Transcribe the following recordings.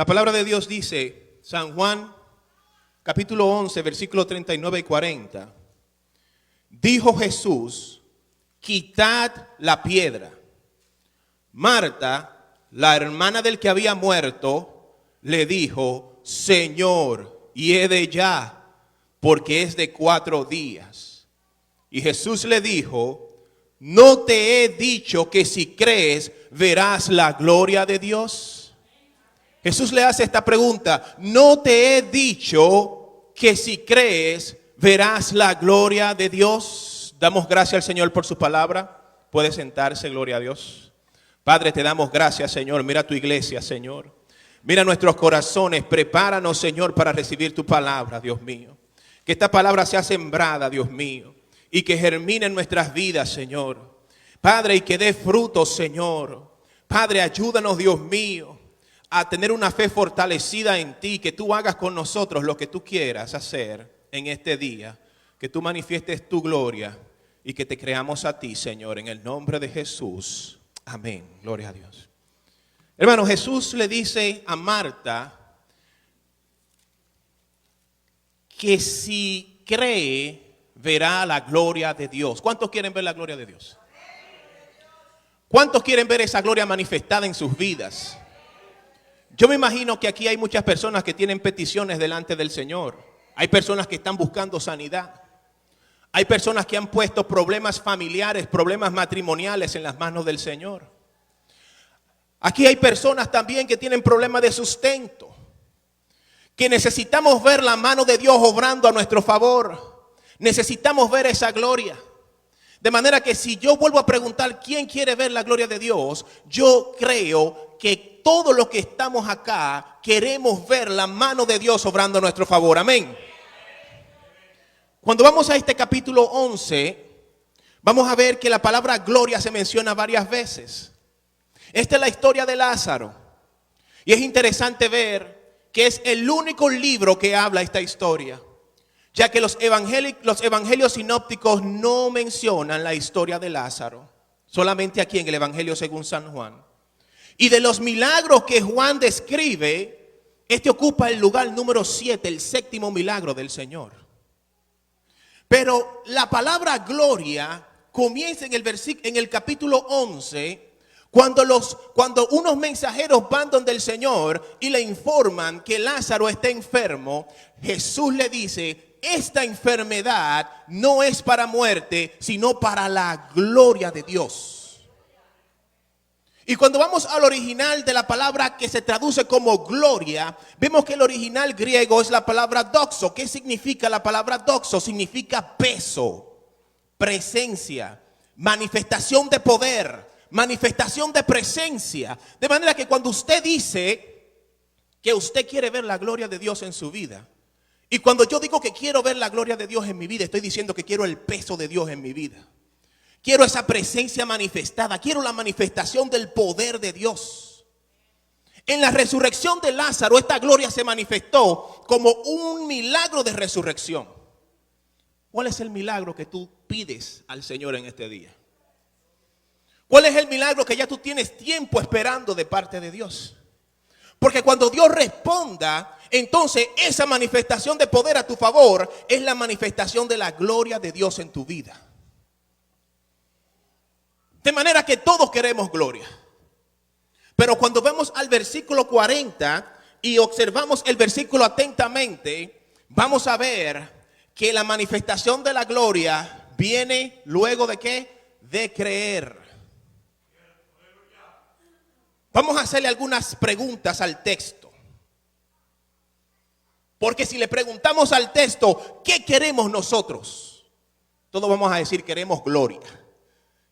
La palabra de Dios dice, San Juan, capítulo 11, versículos 39 y 40. Dijo Jesús, quitad la piedra. Marta, la hermana del que había muerto, le dijo, Señor, hiede ya, porque es de 4 días. Y Jesús le dijo, ¿no te he dicho que si crees verás la gloria de Dios? Jesús le hace esta pregunta, ¿no te he dicho que si crees verás la gloria de Dios? Damos gracias al Señor por su palabra. Puede sentarse, gloria a Dios. Padre, te damos gracias, Señor. Mira tu iglesia, Señor. Mira nuestros corazones. Prepáranos, Señor, para recibir tu palabra, Dios mío. Que esta palabra sea sembrada, Dios mío, y que germine en nuestras vidas, Señor. Padre, y que dé frutos, Señor. Padre, ayúdanos, Dios mío, a tener una fe fortalecida en ti, que tú hagas con nosotros lo que tú quieras hacer en este día, que tú manifiestes tu gloria y que te creamos a ti, Señor, en el nombre de Jesús. Amén. Gloria a Dios. Hermano, Jesús le dice a Marta que si cree, verá la gloria de Dios. ¿Cuántos quieren ver la gloria de Dios? ¿Cuántos quieren ver esa gloria manifestada en sus vidas? Yo me imagino que aquí hay muchas personas que tienen peticiones delante del Señor. Hay personas que están buscando sanidad. Hay personas que han puesto problemas familiares, problemas matrimoniales en las manos del Señor. Aquí hay personas también que tienen problemas de sustento, que necesitamos ver la mano de Dios obrando a nuestro favor. Necesitamos ver esa gloria. De manera que si yo vuelvo a preguntar quién quiere ver la gloria de Dios, yo creo que todos los que estamos acá queremos ver la mano de Dios obrando a nuestro favor. Amén. Cuando vamos a este capítulo 11, vamos a ver que la palabra gloria se menciona varias veces. Esta es la historia de Lázaro. Y es interesante ver que es el único libro que habla esta historia, ya que los evangelios sinópticos no mencionan la historia de Lázaro, solamente aquí en el Evangelio según San Juan. Y de los milagros que Juan describe, este ocupa el lugar número 7, el 7º milagro del Señor. Pero la palabra gloria comienza en el capítulo 11, cuando unos mensajeros van donde el Señor y le informan que Lázaro está enfermo. Jesús le dice, esta enfermedad no es para muerte, sino para la gloria de Dios. Y cuando vamos al original de la palabra que se traduce como gloria, vemos que el original griego es la palabra doxo. ¿Qué significa la palabra doxo? Significa peso, presencia, manifestación de poder, manifestación de presencia. De manera que cuando usted dice que usted quiere ver la gloria de Dios en su vida, y cuando yo digo que quiero ver la gloria de Dios en mi vida, estoy diciendo que quiero el peso de Dios en mi vida. Quiero esa presencia manifestada. Quiero la manifestación del poder de Dios. En la resurrección de Lázaro, esta gloria se manifestó como un milagro de resurrección. ¿Cuál es el milagro que tú pides al Señor en este día? ¿Cuál es el milagro que ya tú tienes tiempo esperando de parte de Dios? Porque cuando Dios responda, entonces esa manifestación de poder a tu favor es la manifestación de la gloria de Dios en tu vida. De manera que todos queremos gloria. Pero cuando vemos al versículo 40 y observamos el versículo atentamente, vamos a ver que la manifestación de la gloria viene luego de ¿qué? De creer. Vamos a hacerle algunas preguntas al texto. Porque si le preguntamos al texto, ¿qué queremos nosotros? Todos vamos a decir, queremos gloria.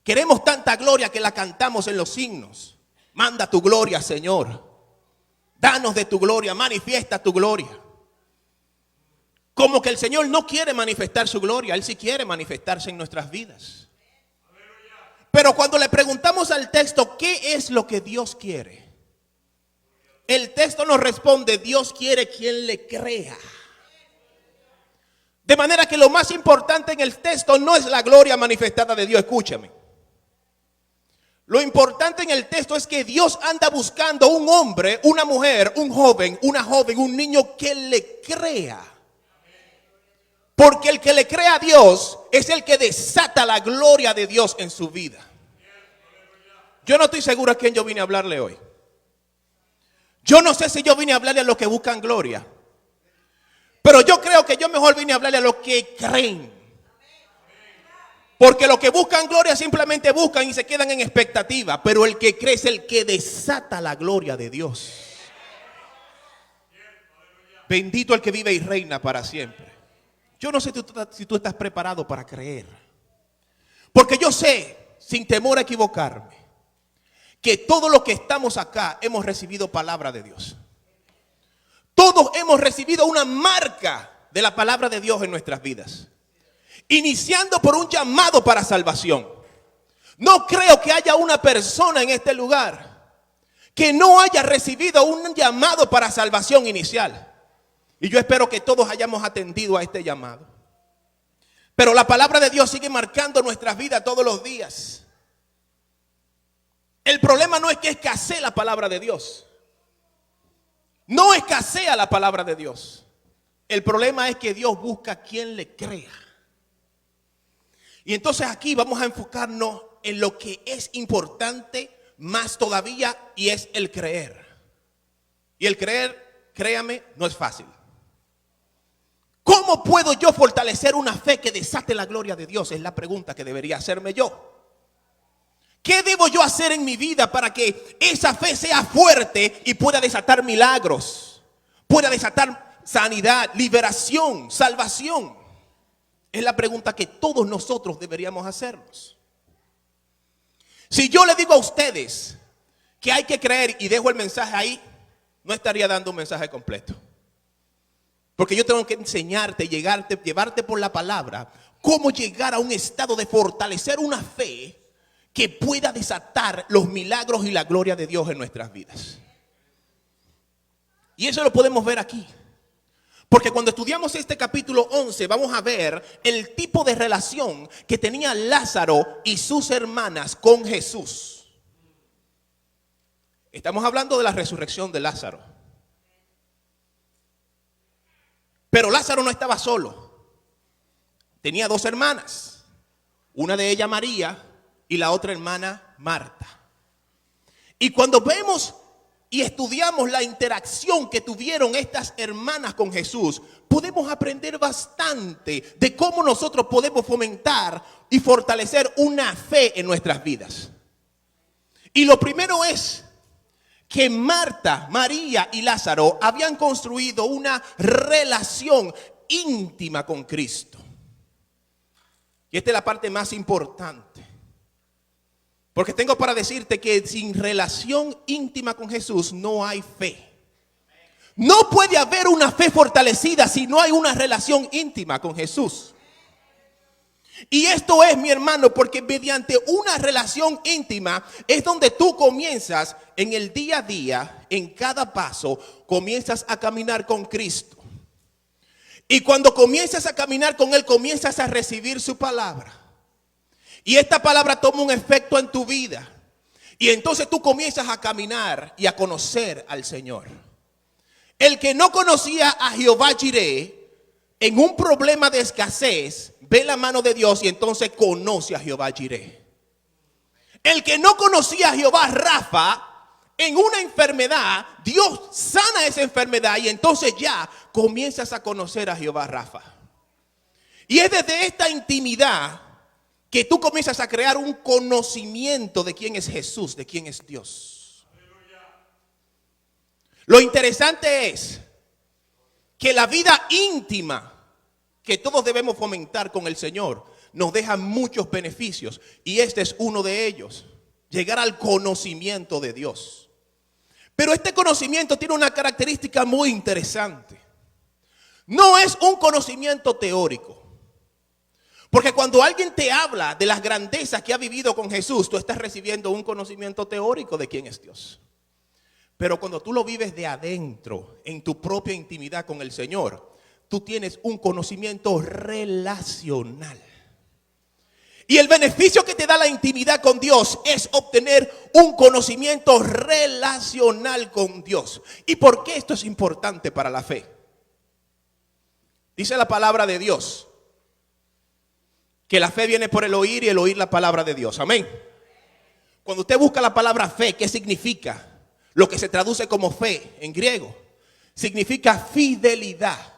Queremos tanta gloria que la cantamos en los himnos. Manda tu gloria, Señor. Danos de tu gloria, manifiesta tu gloria. Como que el Señor no quiere manifestar su gloria, Él sí quiere manifestarse en nuestras vidas. Pero cuando le preguntamos al texto, ¿qué es lo que Dios quiere? El texto nos responde, Dios quiere quien le crea. De manera que lo más importante en el texto no es la gloria manifestada de Dios, escúchame. Lo importante en el texto es que Dios anda buscando un hombre, una mujer, un joven, una joven, un niño que le crea. Porque el que le crea a Dios es el que desata la gloria de Dios en su vida. Yo no estoy seguro a quién yo vine a hablarle hoy. Yo no sé si yo vine a hablarle a los que buscan gloria. Pero yo creo que yo mejor vine a hablarle a los que creen. Porque los que buscan gloria simplemente buscan y se quedan en expectativa. Pero el que cree es el que desata la gloria de Dios. Bendito el que vive y reina para siempre. Yo no sé si tú estás preparado para creer. Porque yo sé, sin temor a equivocarme, que todos los que estamos acá hemos recibido palabra de Dios. Todos hemos recibido una marca de la palabra de Dios en nuestras vidas. Iniciando por un llamado para salvación. No creo que haya una persona en este lugar que no haya recibido un llamado para salvación inicial. Y yo espero que todos hayamos atendido a este llamado. Pero la palabra de Dios sigue marcando nuestras vidas todos los días. El problema no es que escasee la palabra de Dios. No escasea la palabra de Dios. El problema es que Dios busca a quien le crea. Y entonces aquí vamos a enfocarnos en lo que es importante más todavía, y es el creer. Y el creer, créame, no es fácil. ¿Cómo puedo yo fortalecer una fe que desate la gloria de Dios? Es la pregunta que debería hacerme yo. ¿Qué debo yo hacer en mi vida para que esa fe sea fuerte y pueda desatar milagros? Pueda desatar sanidad, liberación, salvación. Es la pregunta que todos nosotros deberíamos hacernos. Si yo le digo a ustedes que hay que creer y dejo el mensaje ahí, no estaría dando un mensaje completo. Porque yo tengo que enseñarte, llevarte por la palabra, cómo llegar a un estado de fortalecer una fe que pueda desatar los milagros y la gloria de Dios en nuestras vidas. Y eso lo podemos ver aquí. Porque cuando estudiamos este capítulo 11 vamos a ver el tipo de relación que tenía Lázaro y sus hermanas con Jesús. Estamos hablando de la resurrección de Lázaro. Pero Lázaro no estaba solo. Tenía dos hermanas. Una de ellas María y la otra hermana Marta. Y cuando vemos y estudiamos la interacción que tuvieron estas hermanas con Jesús, podemos aprender bastante de cómo nosotros podemos fomentar y fortalecer una fe en nuestras vidas. Y lo primero es que Marta, María y Lázaro habían construido una relación íntima con Cristo. Y esta es la parte más importante. Porque tengo para decirte que sin relación íntima con Jesús no hay fe. No puede haber una fe fortalecida si no hay una relación íntima con Jesús. Y esto es, mi hermano, porque mediante una relación íntima es donde tú comienzas en el día a día, en cada paso, comienzas a caminar con Cristo. Y cuando comienzas a caminar con Él, comienzas a recibir su palabra. Y esta palabra toma un efecto en tu vida. Y entonces tú comienzas a caminar y a conocer al Señor. El que no conocía a Jehová Jireh, en un problema de escasez, ve la mano de Dios y entonces conoce a Jehová Jireh. El que no conocía a Jehová Rafa, en una enfermedad, Dios sana esa enfermedad y entonces ya comienzas a conocer a Jehová Rafa. Y es desde esta intimidad que tú comienzas a crear un conocimiento de quién es Jesús, de quién es Dios. Lo interesante es que la vida íntima que todos debemos fomentar con el Señor nos deja muchos beneficios. Y este es uno de ellos: llegar al conocimiento de Dios. Pero este conocimiento tiene una característica muy interesante. No es un conocimiento teórico. Porque cuando alguien te habla de las grandezas que ha vivido con Jesús, tú estás recibiendo un conocimiento teórico de quién es Dios. Pero cuando tú lo vives de adentro, en tu propia intimidad con el Señor, tú tienes un conocimiento relacional. Y el beneficio que te da la intimidad con Dios es obtener un conocimiento relacional con Dios. ¿Y por qué esto es importante para la fe? Dice la palabra de Dios que la fe viene por el oír y el oír la palabra de Dios. Amén. Cuando usted busca la palabra fe, ¿qué significa? Lo que se traduce como fe en griego. Significa fidelidad.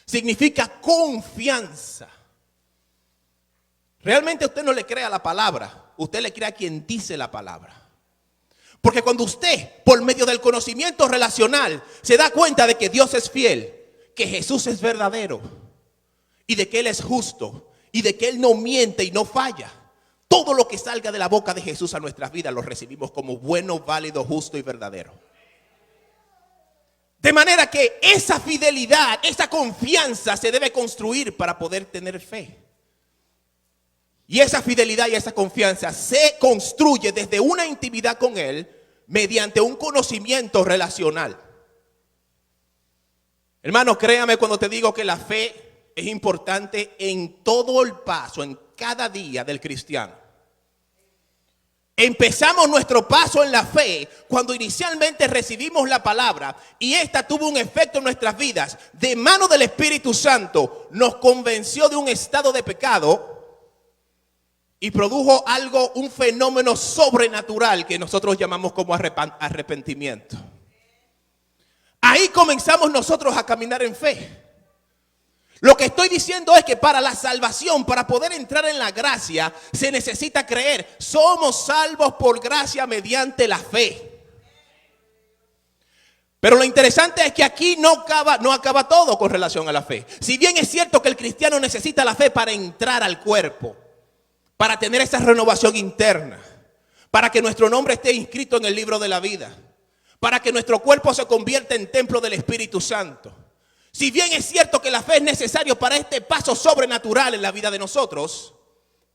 Significa confianza. Realmente usted no le cree a la palabra, usted le cree a quien dice la palabra. Porque cuando usted, por medio del conocimiento relacional, se da cuenta de que Dios es fiel, que Jesús es verdadero y de que Él es justo y de que Él no miente y no falla, todo lo que salga de la boca de Jesús a nuestras vidas lo recibimos como bueno, válido, justo y verdadero. De manera que esa fidelidad, esa confianza se debe construir para poder tener fe. Y esa fidelidad y esa confianza se construye desde una intimidad con Él mediante un conocimiento relacional. Hermano, créame cuando te digo que la fe es importante en todo el paso, en cada día del cristiano. Empezamos nuestro paso en la fe cuando inicialmente recibimos la palabra y esta tuvo un efecto en nuestras vidas. De mano del Espíritu Santo nos convenció de un estado de pecado y produjo algo, un fenómeno sobrenatural que nosotros llamamos como arrepentimiento. Ahí comenzamos nosotros a caminar en fe. Lo que estoy diciendo es que para la salvación, para poder entrar en la gracia, se necesita creer. Somos salvos por gracia mediante la fe. Pero lo interesante es que aquí no acaba todo con relación a la fe. Si bien es cierto que el cristiano necesita la fe para entrar al cuerpo, para tener esa renovación interna, para que nuestro nombre esté inscrito en el libro de la vida, para que nuestro cuerpo se convierta en templo del Espíritu Santo. Si bien es cierto que la fe es necesaria para este paso sobrenatural en la vida de nosotros,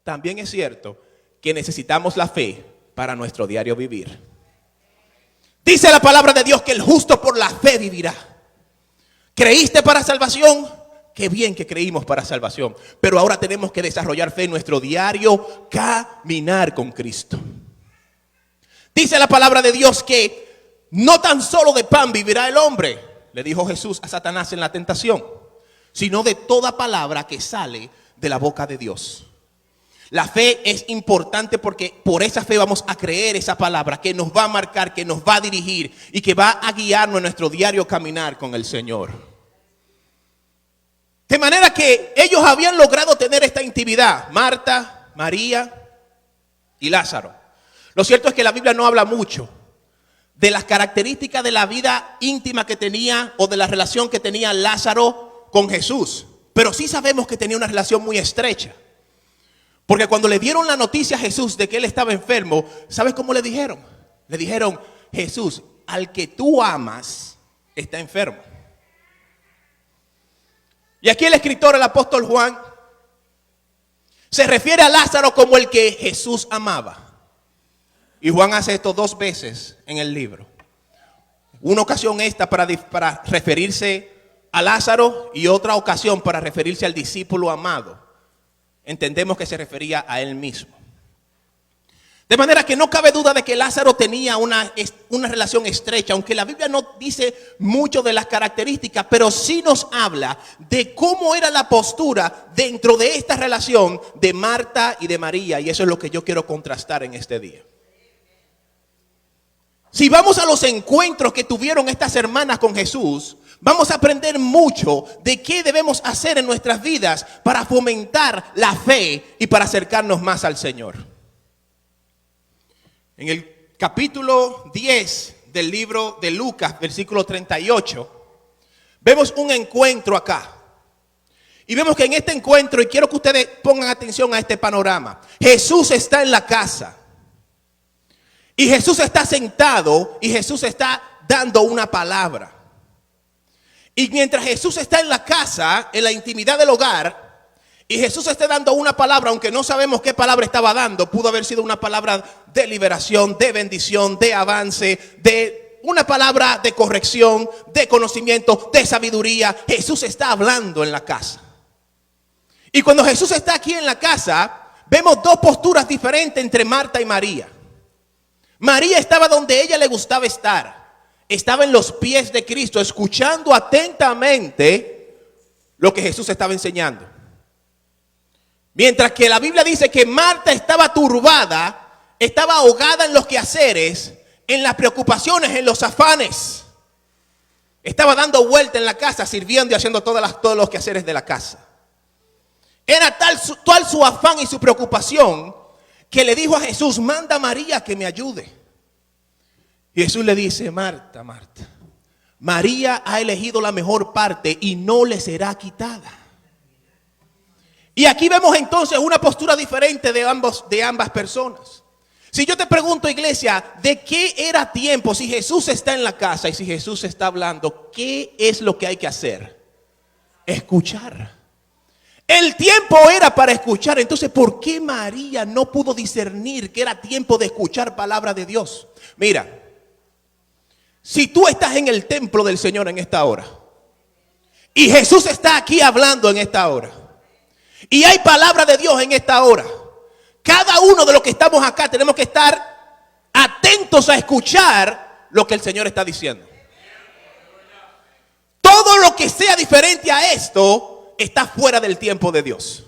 también es cierto que necesitamos la fe para nuestro diario vivir. Dice la palabra de Dios que el justo por la fe vivirá. ¿Creíste para salvación? Qué bien que creímos para salvación, pero ahora tenemos que desarrollar fe en nuestro diario caminar con Cristo. Dice la palabra de Dios que no tan solo de pan vivirá el hombre, le dijo Jesús a Satanás en la tentación, sino de toda palabra que sale de la boca de Dios. La fe es importante porque por esa fe vamos a creer esa palabra que nos va a marcar, que nos va a dirigir y que va a guiarnos en nuestro diario caminar con el Señor. De manera que ellos habían logrado tener esta intimidad, Marta, María y Lázaro. Lo cierto es que la Biblia no habla mucho de las características de la vida íntima que tenía o de la relación que tenía Lázaro con Jesús. Pero sí sabemos que tenía una relación muy estrecha. Porque cuando le dieron la noticia a Jesús de que él estaba enfermo, ¿sabes cómo le dijeron? Le dijeron, Jesús, al que tú amas está enfermo. Y aquí el escritor, el apóstol Juan, se refiere a Lázaro como el que Jesús amaba. Y Juan hace esto 2 veces en el libro. Una ocasión esta para referirse a Lázaro y otra ocasión para referirse al discípulo amado. Entendemos que se refería a él mismo. De manera que no cabe duda de que Lázaro tenía una relación estrecha, aunque la Biblia no dice mucho de las características, pero sí nos habla de cómo era la postura dentro de esta relación de Marta y de María, y eso es lo que yo quiero contrastar en este día. Si vamos a los encuentros que tuvieron estas hermanas con Jesús, vamos a aprender mucho de qué debemos hacer en nuestras vidas para fomentar la fe y para acercarnos más al Señor. En el capítulo 10 del libro de Lucas, versículo 38, vemos un encuentro acá. Y vemos que en este encuentro, y quiero que ustedes pongan atención a este panorama, Jesús está en la casa. Y Jesús está sentado y Jesús está dando una palabra. Y mientras Jesús está en la casa, en la intimidad del hogar, y Jesús está dando una palabra, aunque no sabemos qué palabra estaba dando, pudo haber sido una palabra de liberación, de bendición, de avance, de una palabra de corrección, de conocimiento, de sabiduría. Jesús está hablando en la casa. Y cuando Jesús está aquí en la casa, vemos dos posturas diferentes entre Marta y María. María estaba donde ella le gustaba estar. Estaba en los pies de Cristo, escuchando atentamente lo que Jesús estaba enseñando. Mientras que la Biblia dice que Marta estaba turbada, estaba ahogada en los quehaceres, en las preocupaciones, en los afanes. Estaba dando vuelta en la casa, sirviendo y haciendo todos los quehaceres de la casa. Era tal su afán y su preocupación que le dijo a Jesús: manda a María que me ayude. Y Jesús le dice: Marta, Marta, María ha elegido la mejor parte y no le será quitada. Y aquí vemos entonces una postura diferente de ambas personas. Si yo te pregunto, iglesia, ¿de qué era tiempo? Si Jesús está en la casa y si Jesús está hablando, ¿qué es lo que hay que hacer? Escuchar. El tiempo era para escuchar. Entonces, ¿por qué María no pudo discernir que era tiempo de escuchar palabra de Dios? Mira, si tú estás en el templo del Señor en esta hora y Jesús está aquí hablando en esta hora y hay palabra de Dios en esta hora, cada uno de los que estamos acá tenemos que estar atentos a escuchar lo que el Señor está diciendo. Todo lo que sea diferente a esto está fuera del tiempo de Dios.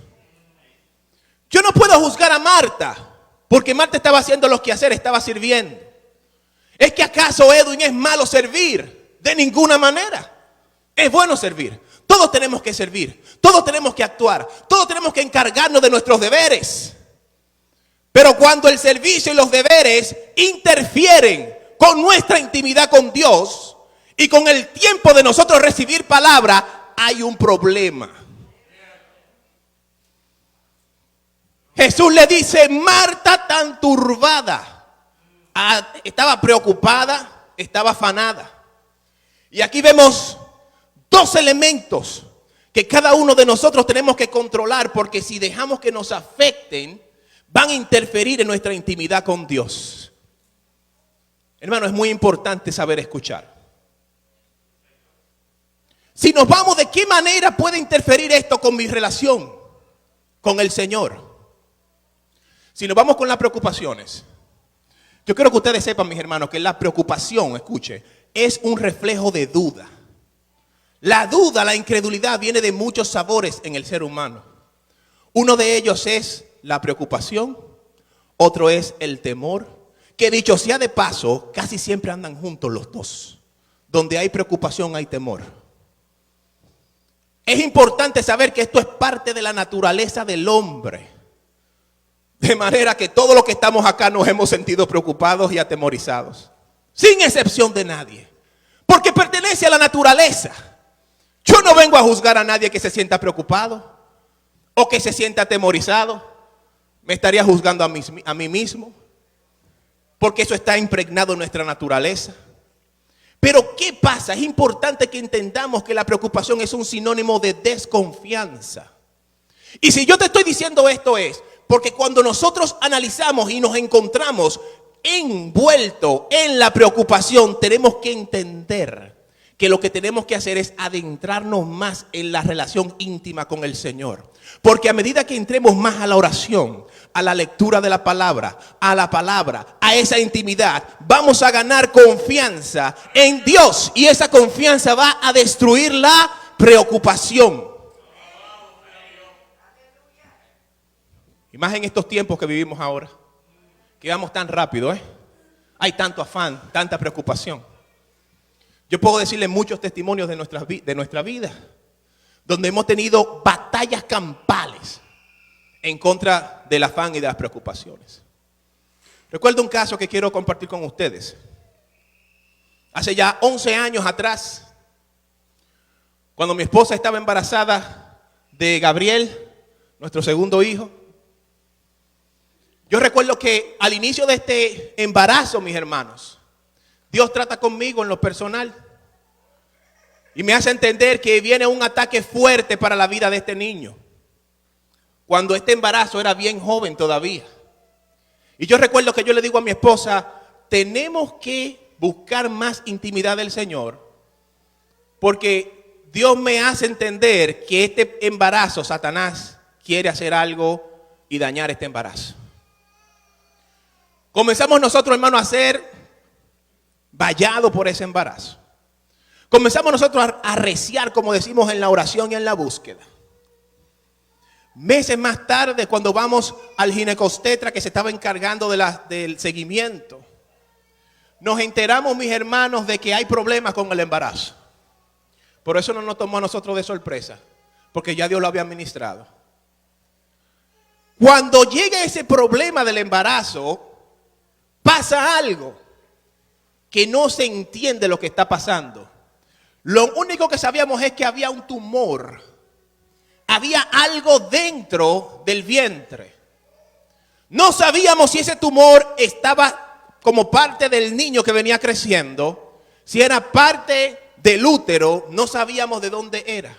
Yo no puedo juzgar a Marta porque Marta estaba haciendo los quehaceres, estaba sirviendo. ¿Es que acaso, Edwin, es malo servir? De ninguna manera. Es bueno servir. Todos tenemos que servir. Todos tenemos que actuar. Todos tenemos que encargarnos de nuestros deberes. Pero cuando el servicio y los deberes interfieren con nuestra intimidad con Dios y con el tiempo de nosotros recibir palabra, hay un problema. Jesús le dice: Marta, tan turbada. Estaba preocupada, estaba afanada. Y aquí vemos dos elementos que cada uno de nosotros tenemos que controlar, porque si dejamos que nos afecten, van a interferir en nuestra intimidad con Dios. Hermano, es muy importante saber escuchar. Si nos vamos, ¿de qué manera puede interferir esto con mi relación con el Señor? Si nos vamos con las preocupaciones, yo quiero que ustedes sepan, mis hermanos, que la preocupación, escuche, es un reflejo de duda. La duda, la incredulidad viene de muchos sabores en el ser humano. Uno de ellos es la preocupación, otro es el temor, que dicho sea de paso, casi siempre andan juntos los dos. Donde hay preocupación hay temor. Es importante saber que esto es parte de la naturaleza del hombre. De manera que todos los que estamos acá nos hemos sentido preocupados y atemorizados. Sin excepción de nadie. Porque pertenece a la naturaleza. Yo no vengo a juzgar a nadie que se sienta preocupado o que se sienta atemorizado. Me estaría juzgando a mí mismo. Porque eso está impregnado en nuestra naturaleza. Pero ¿qué pasa? Es importante que entendamos que la preocupación es un sinónimo de desconfianza. Y si yo te estoy diciendo esto es porque cuando nosotros analizamos y nos encontramos envueltos en la preocupación, tenemos que entender que lo que tenemos que hacer es adentrarnos más en la relación íntima con el Señor. Porque a medida que entremos más a la oración, a la lectura de la palabra, a esa intimidad, vamos a ganar confianza en Dios. Y esa confianza va a destruir la preocupación. Y más en estos tiempos que vivimos ahora, que vamos tan rápido, hay tanto afán, tanta preocupación. Yo puedo decirle muchos testimonios de nuestra vida, donde hemos tenido batallas campales en contra del afán y de las preocupaciones. Recuerdo un caso que quiero compartir con ustedes. Hace ya 11 años atrás, cuando mi esposa estaba embarazada de Gabriel, nuestro segundo hijo, yo recuerdo que al inicio de este embarazo, mis hermanos, Dios trata conmigo en lo personal y me hace entender que viene un ataque fuerte para la vida de este niño. Cuando este embarazo era bien joven todavía. Y yo recuerdo que yo le digo a mi esposa, tenemos que buscar más intimidad del Señor, porque Dios me hace entender que este embarazo, Satanás quiere hacer algo y dañar este embarazo. Comenzamos nosotros, hermano, a ser vallados por ese embarazo. Comenzamos nosotros a arreciar, como decimos en la oración y en la búsqueda. Meses más tarde, cuando vamos al ginecostetra que se estaba encargando del seguimiento, nos enteramos, mis hermanos, de que hay problemas con el embarazo. Por eso no nos tomó a nosotros de sorpresa, porque ya Dios lo había administrado. Cuando llega ese problema del embarazo, pasa algo que no se entiende lo que está pasando. Lo único que sabíamos es que había un tumor. Había algo dentro del vientre. No sabíamos si ese tumor estaba como parte del niño que venía creciendo, si era parte del útero, no sabíamos de dónde era.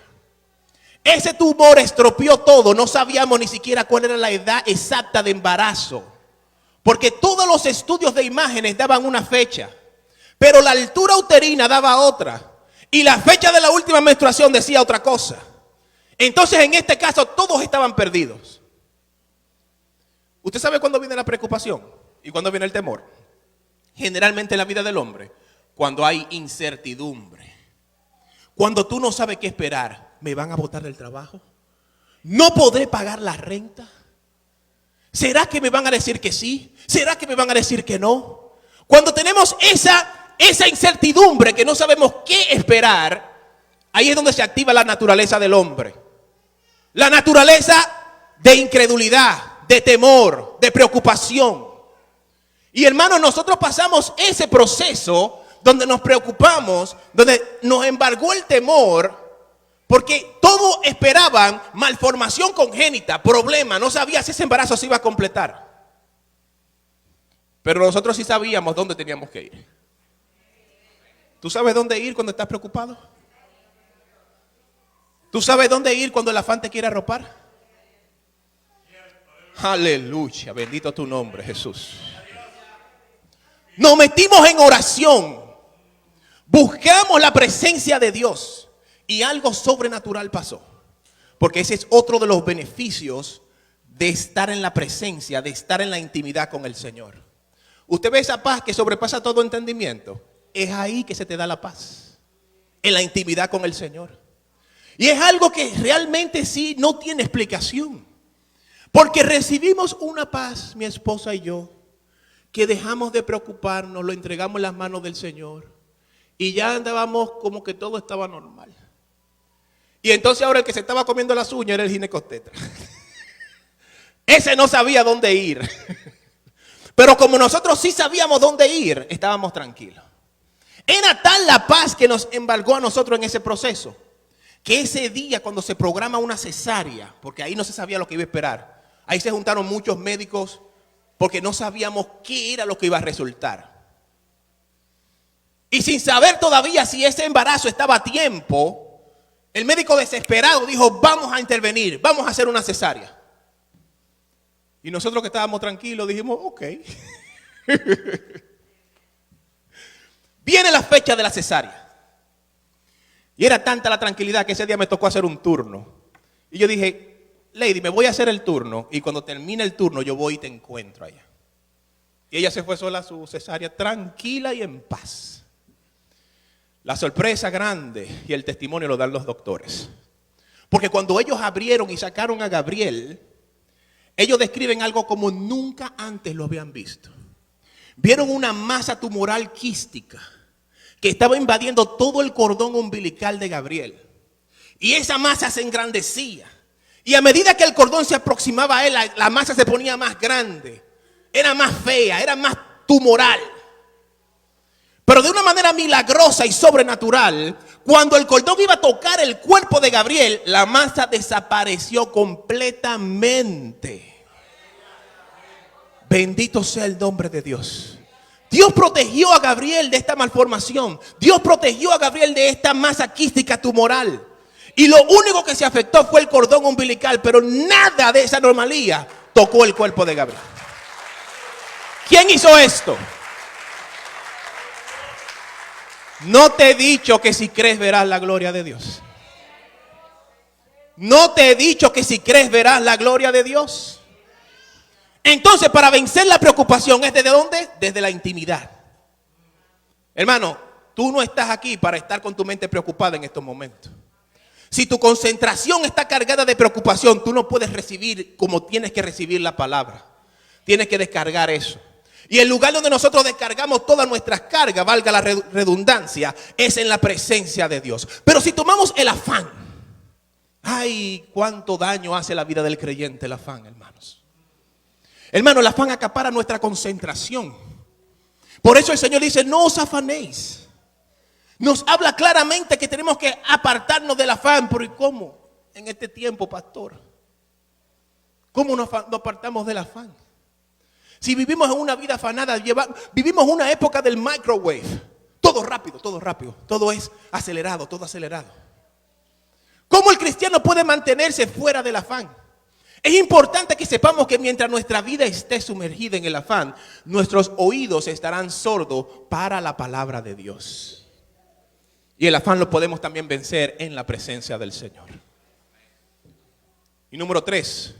Ese tumor estropeó todo, no sabíamos ni siquiera cuál era la edad exacta de embarazo, porque todos los estudios de imágenes daban una fecha, pero la altura uterina daba otra, y la fecha de la última menstruación decía otra cosa. Entonces, en este caso, todos estaban perdidos. ¿Usted sabe cuándo viene la preocupación y cuándo viene el temor? Generalmente en la vida del hombre, cuando hay incertidumbre. Cuando tú no sabes qué esperar. ¿Me van a botar del trabajo? ¿No podré pagar la renta? ¿Será que me van a decir que sí? ¿Será que me van a decir que no? Cuando tenemos esa incertidumbre que no sabemos qué esperar, ahí es donde se activa la naturaleza del hombre. La naturaleza de incredulidad, de temor, de preocupación. Y hermanos, nosotros pasamos ese proceso donde nos preocupamos, donde nos embargó el temor, porque todos esperaban malformación congénita, problema, no sabía si ese embarazo se iba a completar. Pero nosotros sí sabíamos dónde teníamos que ir. ¿Tú sabes dónde ir cuando estás preocupado? ¿Tú sabes dónde ir cuando el afán te quiere arropar? Aleluya, bendito tu nombre, Jesús. Nos metimos en oración, buscamos la presencia de Dios y algo sobrenatural pasó. Porque ese es otro de los beneficios de estar en la presencia, de estar en la intimidad con el Señor. Usted ve esa paz que sobrepasa todo entendimiento. Es ahí que se te da la paz, en la intimidad con el Señor. Y es algo que realmente sí no tiene explicación. Porque recibimos una paz, mi esposa y yo, que dejamos de preocuparnos, lo entregamos en las manos del Señor. Y ya andábamos como que todo estaba normal. Y entonces ahora el que se estaba comiendo las uñas era el ginecostetra. Ese no sabía dónde ir. Pero como nosotros sí sabíamos dónde ir, estábamos tranquilos. Era tal la paz que nos embargó a nosotros en ese proceso, que ese día cuando se programa una cesárea, porque ahí no se sabía lo que iba a esperar, ahí se juntaron muchos médicos porque no sabíamos qué era lo que iba a resultar. Y sin saber todavía si ese embarazo estaba a tiempo, el médico desesperado dijo, vamos a intervenir, vamos a hacer una cesárea. Y nosotros que estábamos tranquilos dijimos, ok. Viene la fecha de la cesárea. Y era tanta la tranquilidad que ese día me tocó hacer un turno. Y yo dije, Lady, me voy a hacer el turno y cuando termine el turno yo voy y te encuentro allá. Y ella se fue sola a su cesárea tranquila y en paz. La sorpresa grande y el testimonio lo dan los doctores. Porque cuando ellos abrieron y sacaron a Gabriel, ellos describen algo como nunca antes lo habían visto. Vieron una masa tumoral quística que estaba invadiendo todo el cordón umbilical de Gabriel. Y esa masa se engrandecía. Y a medida que el cordón se aproximaba a él, la masa se ponía más grande. Era más fea, era más tumoral. Pero de una manera milagrosa y sobrenatural, cuando el cordón iba a tocar el cuerpo de Gabriel, la masa desapareció completamente. Bendito sea el nombre de Dios. Dios protegió a Gabriel de esta malformación. Dios protegió a Gabriel de esta masa quística tumoral. Y lo único que se afectó fue el cordón umbilical, pero nada de esa anomalía tocó el cuerpo de Gabriel. ¿Quién hizo esto? No te he dicho que si crees verás la gloria de Dios. No te he dicho que si crees verás la gloria de Dios. Entonces, para vencer la preocupación, ¿es desde dónde? Desde la intimidad. Hermano, tú no estás aquí para estar con tu mente preocupada en estos momentos. Si tu concentración está cargada de preocupación, tú no puedes recibir como tienes que recibir la palabra. Tienes que descargar eso. Y el lugar donde nosotros descargamos todas nuestras cargas, valga la redundancia, es en la presencia de Dios. Pero si tomamos el afán, ay, cuánto daño hace la vida del creyente el afán, hermanos. Hermano, el afán acapara nuestra concentración. Por eso el Señor dice, no os afanéis. Nos habla claramente que tenemos que apartarnos del afán. Pero ¿y cómo? En este tiempo, pastor, ¿cómo nos apartamos del afán? Si vivimos en una vida afanada, vivimos una época del microwave. Todo rápido, todo es acelerado, todo acelerado. ¿Cómo el cristiano puede mantenerse fuera del afán? Es importante que sepamos que mientras nuestra vida esté sumergida en el afán, nuestros oídos estarán sordos para la palabra de Dios. Y el afán lo podemos también vencer en la presencia del Señor. Y número 3,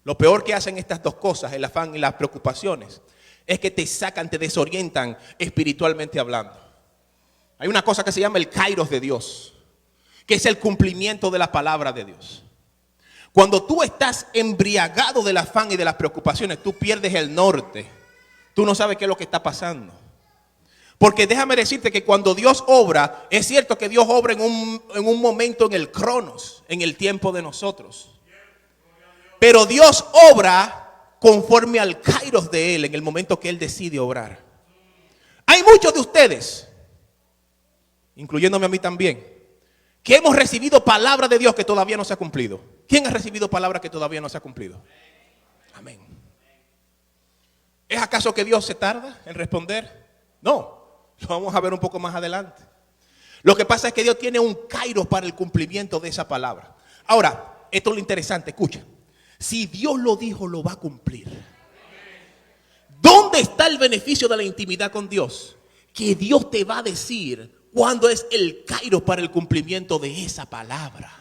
lo peor que hacen estas dos cosas, el afán y las preocupaciones, es que te sacan, te desorientan espiritualmente hablando. Hay una cosa que se llama el kairos de Dios, que es el cumplimiento de la palabra de Dios. Cuando tú estás embriagado del afán y de las preocupaciones, tú pierdes el norte. Tú no sabes qué es lo que está pasando. Porque déjame decirte que cuando Dios obra, es cierto que Dios obra en un momento en el cronos, en el tiempo de nosotros. Pero Dios obra conforme al kairos de Él, en el momento que Él decide obrar. Hay muchos de ustedes, incluyéndome a mí también, que hemos recibido palabra de Dios que todavía no se ha cumplido. ¿Quién ha recibido palabra que todavía no se ha cumplido? Amén. ¿Es acaso que Dios se tarda en responder? No. Lo vamos a ver un poco más adelante. Lo que pasa es que Dios tiene un kairos para el cumplimiento de esa palabra. Ahora, esto es lo interesante, escucha. Si Dios lo dijo, lo va a cumplir. ¿Dónde está el beneficio de la intimidad con Dios? Que Dios te va a decir cuándo es el kairos para el cumplimiento de esa palabra.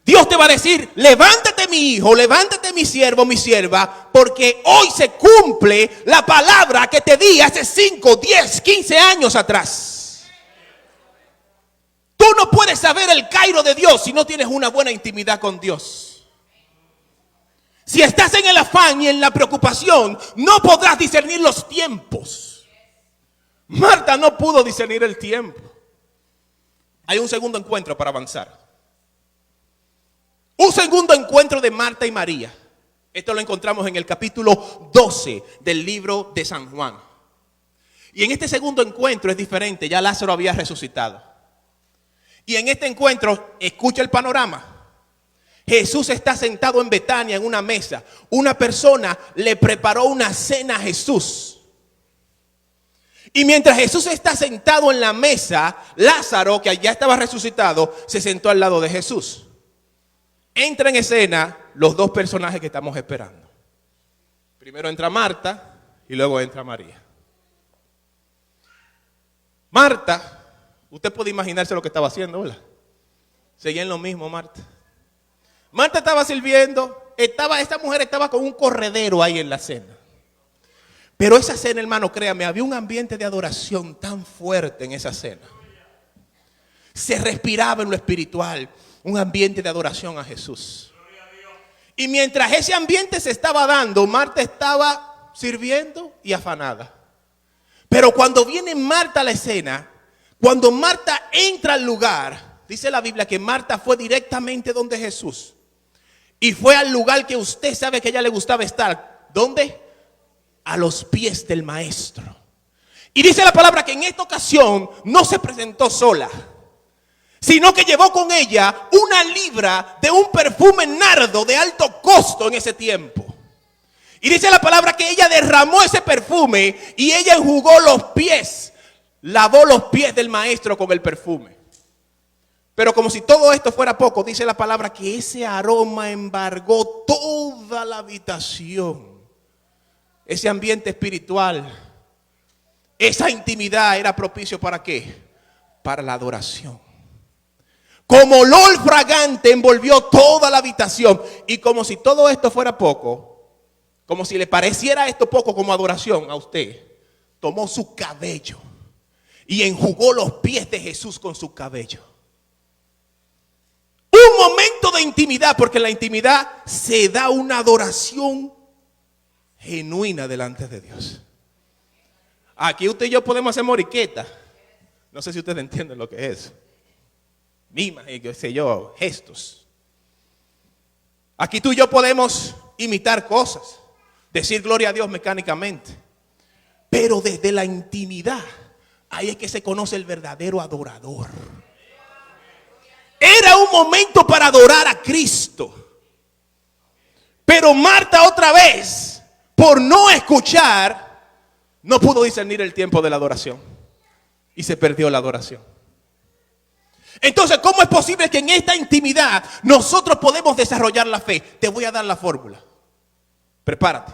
Dios te va a decir, levántate mi hijo, levántate mi siervo, mi sierva, porque hoy se cumple la palabra que te di hace 5, 10, 15 años atrás. Tú no puedes saber el kairos de Dios si no tienes una buena intimidad con Dios. Si estás en el afán y en la preocupación, no podrás discernir los tiempos. Marta no pudo discernir el tiempo. Hay un segundo encuentro para avanzar. Un segundo encuentro de Marta y María. Esto lo encontramos en el capítulo 12 del libro de San Juan. Y en este segundo encuentro es diferente. Ya Lázaro había resucitado. Y en este encuentro, escucha el panorama. Jesús está sentado en Betania en una mesa. Una persona le preparó una cena a Jesús. Y mientras Jesús está sentado en la mesa, Lázaro, que ya estaba resucitado, se sentó al lado de Jesús. Entra en escena los dos personajes que estamos esperando. Primero entra Marta y luego entra María. Marta, usted puede imaginarse lo que estaba haciendo, ¿verdad? Seguía en lo mismo Marta. Marta estaba sirviendo, esta mujer estaba con un corredero ahí en la cena. Pero esa cena, hermano, créame, había un ambiente de adoración tan fuerte en esa cena. Se respiraba en lo espiritual. Un ambiente de adoración a Jesús. Y mientras ese ambiente se estaba dando, Marta estaba sirviendo y afanada. Pero cuando viene Marta a la escena, cuando Marta entra al lugar, dice la Biblia que Marta fue directamente donde Jesús. Y fue al lugar que usted sabe que a ella le gustaba estar. ¿Dónde? A los pies del maestro. Y dice la palabra que en esta ocasión no se presentó sola, sino que llevó con ella 1 libra de un perfume nardo de alto costo en ese tiempo. Y dice la palabra que ella derramó ese perfume y ella enjugó los pies, lavó los pies del maestro con el perfume. Pero como si todo esto fuera poco, dice la palabra que ese aroma embargó toda la habitación. Ese ambiente espiritual, esa intimidad era propicio ¿para qué? Para la adoración. Como olor fragante envolvió toda la habitación. Y como si todo esto fuera poco, como si le pareciera esto poco como adoración a usted, tomó su cabello y enjugó los pies de Jesús con su cabello. Un momento de intimidad, porque en la intimidad se da una adoración genuina delante de Dios. Aquí usted y yo podemos hacer moriqueta. No sé si ustedes entienden lo que es. Mimas y qué sé yo, gestos. Aquí tú y yo podemos imitar cosas, decir gloria a Dios mecánicamente. Pero desde la intimidad, ahí es que se conoce el verdadero adorador. Era un momento para adorar a Cristo. Pero Marta otra vez, por no escuchar, no pudo discernir el tiempo de la adoración. Y se perdió la adoración. Entonces, ¿cómo es posible que en esta intimidad nosotros podemos desarrollar la fe? Te voy a dar la fórmula. Prepárate.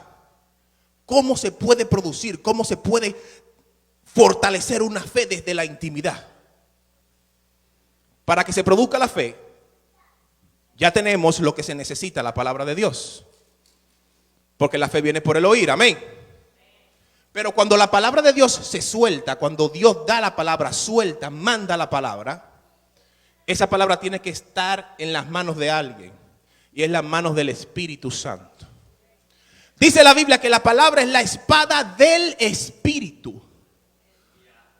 ¿Cómo se puede producir? ¿Cómo se puede fortalecer una fe desde la intimidad? Para que se produzca la fe, ya tenemos lo que se necesita, la palabra de Dios. Porque la fe viene por el oír, amén. Pero cuando la palabra de Dios se suelta, cuando Dios da la palabra, suelta, manda la palabra, esa palabra tiene que estar en las manos de alguien. Y es las manos del Espíritu Santo. Dice la Biblia que la palabra es la espada del Espíritu.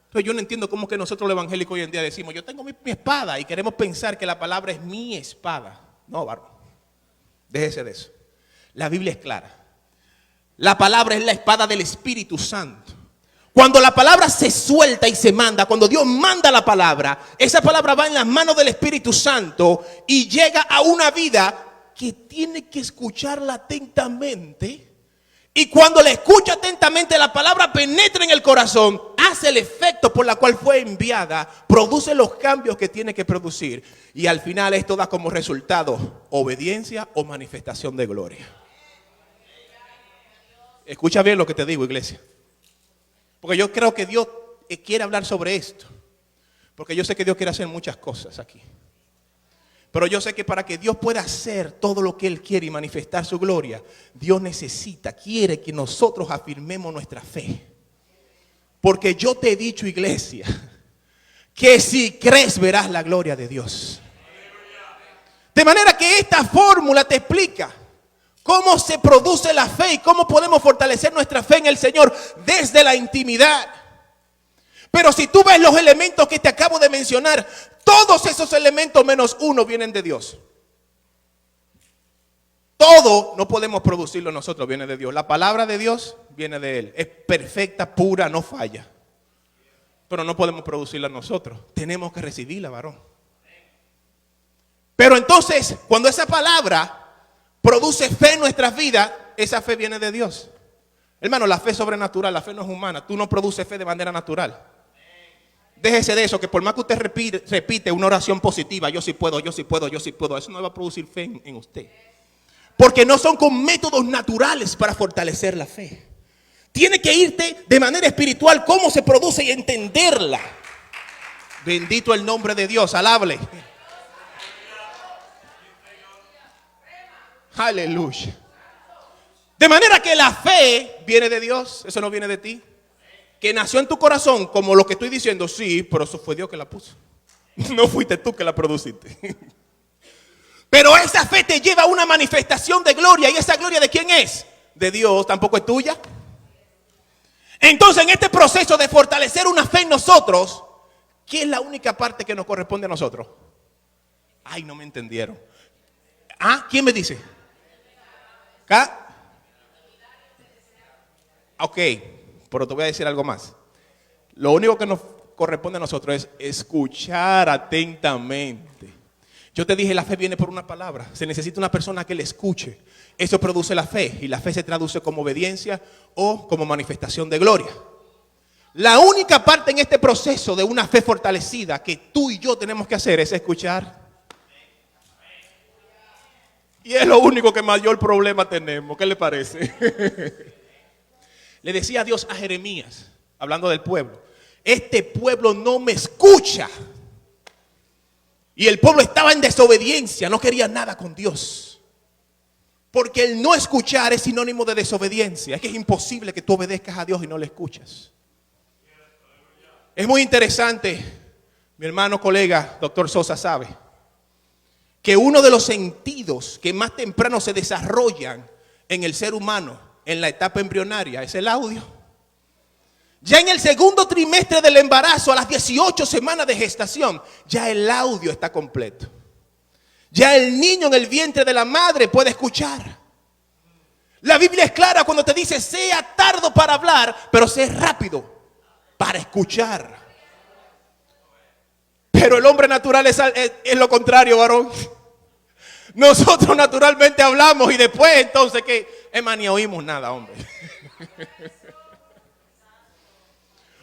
Entonces yo no entiendo cómo que nosotros los evangélicos hoy en día decimos, yo tengo mi espada y queremos pensar que la palabra es mi espada. No, varón. Déjese de eso. La Biblia es clara. La palabra es la espada del Espíritu Santo. Cuando la palabra se suelta y se manda, cuando Dios manda la palabra, esa palabra va en las manos del Espíritu Santo y llega a una vida que tiene que escucharla atentamente. Y cuando le escucha atentamente, la palabra penetra en el corazón, hace el efecto por la cual fue enviada, produce los cambios que tiene que producir. Y al final esto da como resultado obediencia o manifestación de gloria. Escucha bien lo que te digo, iglesia. Porque yo creo que Dios quiere hablar sobre esto. Porque yo sé que Dios quiere hacer muchas cosas aquí. Pero yo sé que para que Dios pueda hacer todo lo que Él quiere y manifestar su gloria, Dios quiere que nosotros afirmemos nuestra fe. Porque yo te he dicho, iglesia, que si crees verás la gloria de Dios. De manera que esta fórmula te explica cómo se produce la fe y cómo podemos fortalecer nuestra fe en el Señor desde la intimidad. Pero si tú ves los elementos que te acabo de mencionar, todos esos elementos menos uno vienen de Dios. Todo no podemos producirlo nosotros, viene de Dios. La palabra de Dios viene de Él. Es perfecta, pura, no falla. Pero no podemos producirla nosotros. Tenemos que recibirla, varón. Pero entonces, cuando esa palabra produce fe en nuestras vidas, esa fe viene de Dios. Hermano, la fe es sobrenatural, la fe no es humana. Tú no produces fe de manera natural. Déjese de eso, que por más que usted repite una oración positiva, yo sí puedo, yo sí puedo, yo sí puedo, eso no va a producir fe en usted. Porque no son con métodos naturales para fortalecer la fe. Tiene que irte de manera espiritual cómo se produce y entenderla. Bendito el nombre de Dios, alábale. Aleluya. De manera que la fe viene de Dios, eso no viene de ti. Que nació en tu corazón, como lo que estoy diciendo, sí, pero eso fue Dios que la puso. No fuiste tú que la produciste. Pero esa fe te lleva a una manifestación de gloria. ¿Y esa gloria de quién es? De Dios, tampoco es tuya. Entonces, en este proceso de fortalecer una fe en nosotros, ¿qué es la única parte que nos corresponde a nosotros? Ay, no me entendieron. ¿Ah? ¿Quién me dice? ¿Acá? Ok, pero te voy a decir algo más. Lo único que nos corresponde a nosotros es escuchar atentamente. Yo te dije, la fe viene por una palabra. Se necesita una persona que le escuche. Eso produce la fe. Y la fe se traduce como obediencia o como manifestación de gloria. La única parte en este proceso de una fe fortalecida que tú y yo tenemos que hacer es escuchar. Y es lo único que mayor problema tenemos. ¿Qué le parece? Le decía Dios a Jeremías, hablando del pueblo, este pueblo no me escucha. Y el pueblo estaba en desobediencia, no quería nada con Dios. Porque el no escuchar es sinónimo de desobediencia. Es que es imposible que tú obedezcas a Dios y no le escuchas. Es muy interesante, mi hermano colega, doctor Sosa, sabe que uno de los sentidos que más temprano se desarrollan en el ser humano, en la etapa embrionaria, es el audio. Ya en el segundo trimestre del embarazo, a las 18 semanas de gestación, ya el audio está completo. Ya el niño en el vientre de la madre puede escuchar. La Biblia es clara cuando te dice, sea tardo para hablar, pero sé rápido para escuchar. Pero el hombre natural es lo contrario, varón. Nosotros naturalmente hablamos y después entonces, ¿qué? Ni oímos nada, hombre.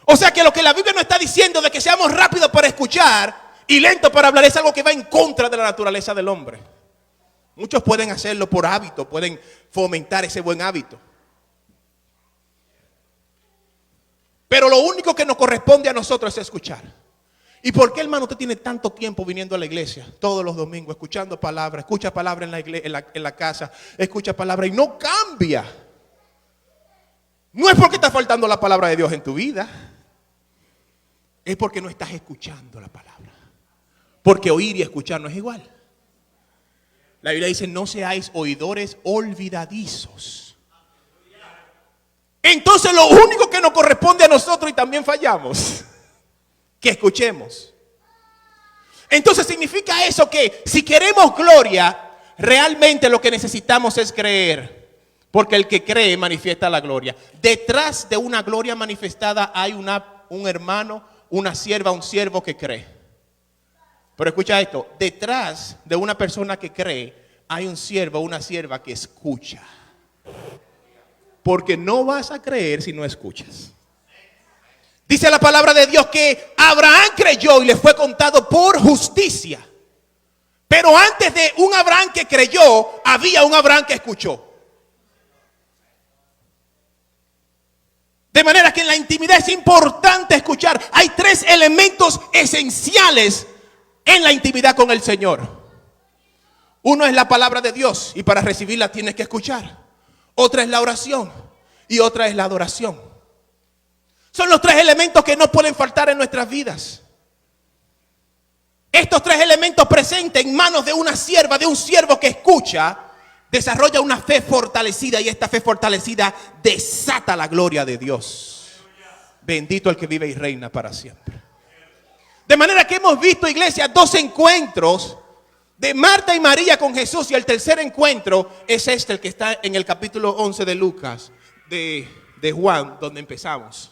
O sea que lo que la Biblia nos está diciendo de que seamos rápidos para escuchar y lentos para hablar es algo que va en contra de la naturaleza del hombre. Muchos pueden hacerlo por hábito, pueden fomentar ese buen hábito. Pero lo único que nos corresponde a nosotros es escuchar. ¿Y por qué, hermano, usted tiene tanto tiempo viniendo a la iglesia todos los domingos, escuchando palabras, escucha palabras en la casa, escucha palabras y no cambia? No es porque está faltando la palabra de Dios en tu vida, es porque no estás escuchando la palabra. Porque oír y escuchar no es igual. La Biblia dice, no seáis oidores olvidadizos. Entonces lo único que nos corresponde a nosotros, y también fallamos, que escuchemos. Entonces significa eso que si queremos gloria, realmente lo que necesitamos es creer. Porque el que cree manifiesta la gloria. Detrás de una gloria manifestada hay un hermano, una sierva, un siervo que cree. Pero escucha esto, detrás de una persona que cree hay un siervo, una sierva que escucha. Porque no vas a creer si no escuchas. Dice la palabra de Dios que Abraham creyó y le fue contado por justicia. Pero antes de un Abraham que creyó, había un Abraham que escuchó. De manera que en la intimidad es importante escuchar. Hay 3 elementos esenciales en la intimidad con el Señor. Uno es la palabra de Dios y para recibirla tienes que escuchar. Otra es la oración y otra es la adoración. Son los 3 elementos que no pueden faltar en nuestras vidas. Estos 3 elementos presentes en manos de una sierva, de un siervo que escucha, desarrolla una fe fortalecida y esta fe fortalecida desata la gloria de Dios. Bendito el que vive y reina para siempre. De manera que hemos visto, iglesia, 2 encuentros de Marta y María con Jesús y el tercer encuentro es el que está en el capítulo 11 de Lucas, de Juan, donde empezamos.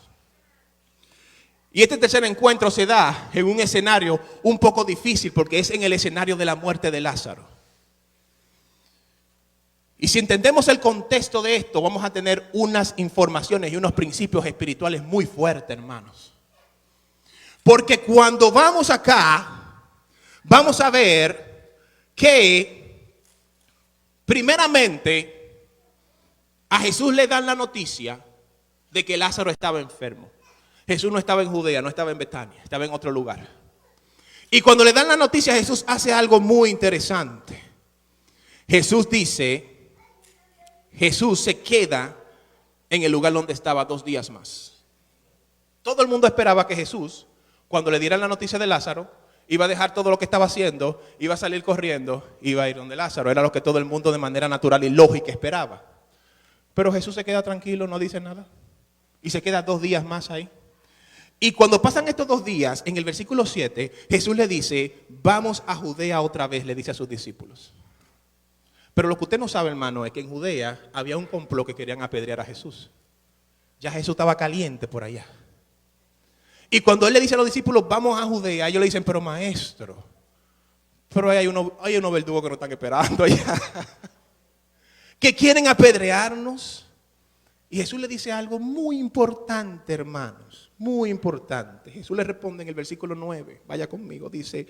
Y este tercer encuentro se da en un escenario un poco difícil porque es en el escenario de la muerte de Lázaro. Y si entendemos el contexto de esto, vamos a tener unas informaciones y unos principios espirituales muy fuertes, hermanos. Porque cuando vamos acá, vamos a ver que primeramente a Jesús le dan la noticia de que Lázaro estaba enfermo. Jesús no estaba en Judea, no estaba en Betania, estaba en otro lugar. Y cuando le dan la noticia, Jesús hace algo muy interesante. Jesús se queda en el lugar donde estaba 2 días más. Todo el mundo esperaba que Jesús, cuando le dieran la noticia de Lázaro, iba a dejar todo lo que estaba haciendo, iba a salir corriendo, iba a ir donde Lázaro. Era lo que todo el mundo de manera natural y lógica esperaba. Pero Jesús se queda tranquilo, no dice nada. Y se queda 2 días más ahí. Y cuando pasan estos 2 días, en el versículo 7, Jesús le dice, vamos a Judea otra vez, le dice a sus discípulos. Pero lo que usted no sabe, hermano, es que en Judea había un complot que querían apedrear a Jesús. Ya Jesús estaba caliente por allá. Y cuando él le dice a los discípulos, vamos a Judea, ellos le dicen, pero maestro, pero hay unos verdugos que nos están esperando allá, que quieren apedrearnos. Y Jesús le dice algo muy importante, hermanos, muy importante. Jesús le responde en el versículo 9, vaya conmigo, dice,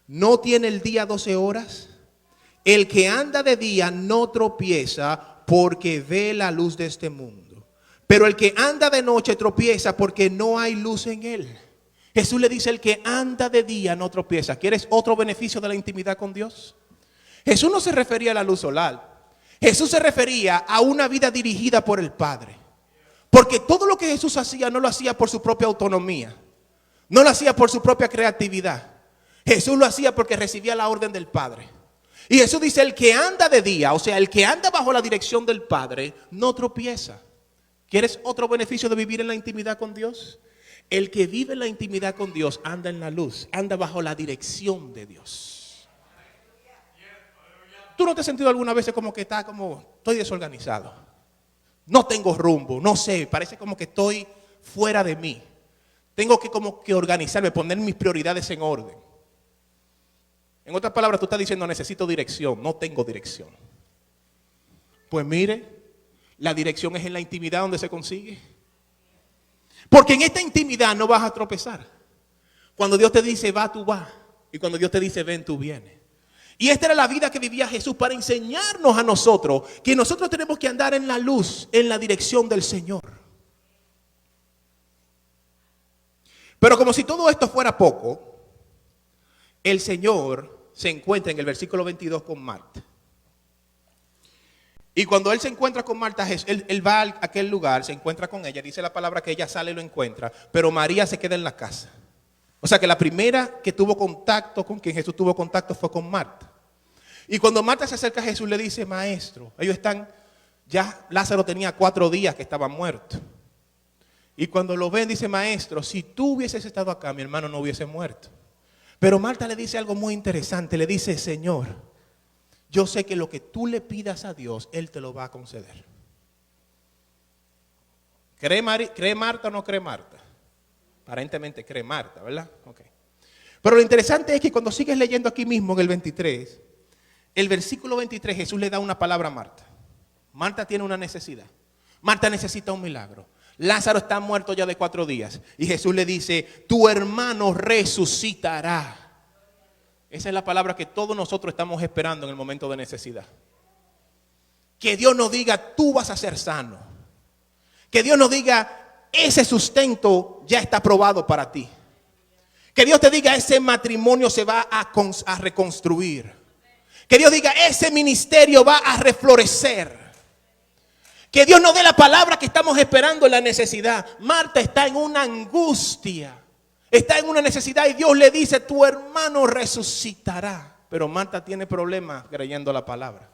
¿no tiene el día 12 horas? El que anda de día no tropieza porque ve la luz de este mundo. Pero el que anda de noche tropieza porque no hay luz en él. Jesús le dice, el que anda de día no tropieza. ¿Quieres otro beneficio de la intimidad con Dios? Jesús no se refería a la luz solar. Jesús se refería a una vida dirigida por el Padre. Porque todo lo que Jesús hacía no lo hacía por su propia autonomía. No lo hacía por su propia creatividad. Jesús lo hacía porque recibía la orden del Padre. Y Jesús dice, el que anda de día, o sea, el que anda bajo la dirección del Padre, no tropieza. ¿Quieres otro beneficio de vivir en la intimidad con Dios? El que vive en la intimidad con Dios anda en la luz, anda bajo la dirección de Dios. ¿Tú no te has sentido alguna vez como que estoy desorganizado? No tengo rumbo, no sé, parece como que estoy fuera de mí. Tengo que como que organizarme, poner mis prioridades en orden. En otras palabras, tú estás diciendo, necesito dirección, no tengo dirección. Pues mire, la dirección es en la intimidad donde se consigue. Porque en esta intimidad no vas a tropezar. Cuando Dios te dice va, tú vas. Y cuando Dios te dice ven, tú vienes. Y esta era la vida que vivía Jesús para enseñarnos a nosotros que nosotros tenemos que andar en la luz, en la dirección del Señor. Pero como si todo esto fuera poco, el Señor se encuentra en el versículo 22 con Marta. Y cuando Él se encuentra con Marta, él va a aquel lugar, se encuentra con ella, dice la palabra que ella sale y lo encuentra, pero María se queda en la casa. O sea que la primera que tuvo contacto, con quien Jesús tuvo contacto, fue con Marta. Y cuando Marta se acerca a Jesús le dice, maestro, ellos están, ya Lázaro tenía 4 días que estaba muerto. Y cuando lo ven dice, maestro, si tú hubieses estado acá, mi hermano no hubiese muerto. Pero Marta le dice algo muy interesante, le dice, Señor, yo sé que lo que tú le pidas a Dios, Él te lo va a conceder. ¿Cree Marta o no cree Marta? Aparentemente cree Marta, ¿verdad? Okay. Pero lo interesante es que cuando sigues leyendo aquí mismo en el 23, el versículo 23, Jesús le da una palabra a Marta. Marta tiene una necesidad. Marta necesita un milagro. Lázaro está muerto ya de 4 días. Y Jesús le dice, tu hermano resucitará. Esa es la palabra que todos nosotros estamos esperando en el momento de necesidad. Que Dios nos diga, tú vas a ser sano. Que Dios nos diga, ese sustento ya está aprobado para ti. Que Dios te diga, ese matrimonio se va a reconstruir. Que Dios diga, ese ministerio va a reflorecer. Que Dios nos dé la palabra que estamos esperando en la necesidad. Marta está en una angustia. Está en una necesidad y Dios le dice, tu hermano resucitará. Pero Marta tiene problemas creyendo la palabra.